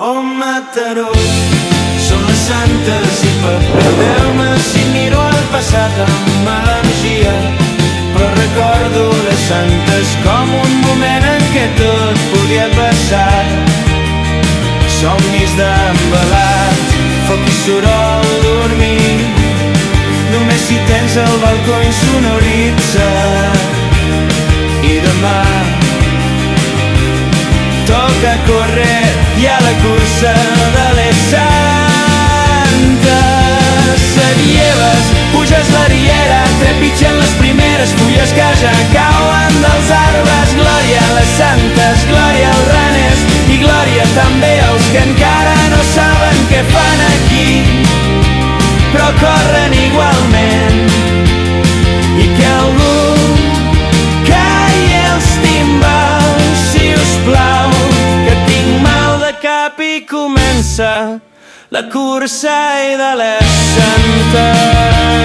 Oh, Mataró, són les santes i perdeu-me si miro el passat amb melangia. Però recordo les santes com un moment en què tot podia passar. Somnis d'embalat, foc i soroll dormint. Només si tens el balcó insonoritza. I demà toca córrer i a la cursa de les santes. Serieves, puges la riera, trepitgen les primeres fulles que ja cauen dels arbres. Glòria a les santes, glòria als raners i glòria també als que encara no saben què fan aquí, però corren igualment. I que algú calli els timbals, si us plau, que tinc mal de cap i comença la cursa i de les santes.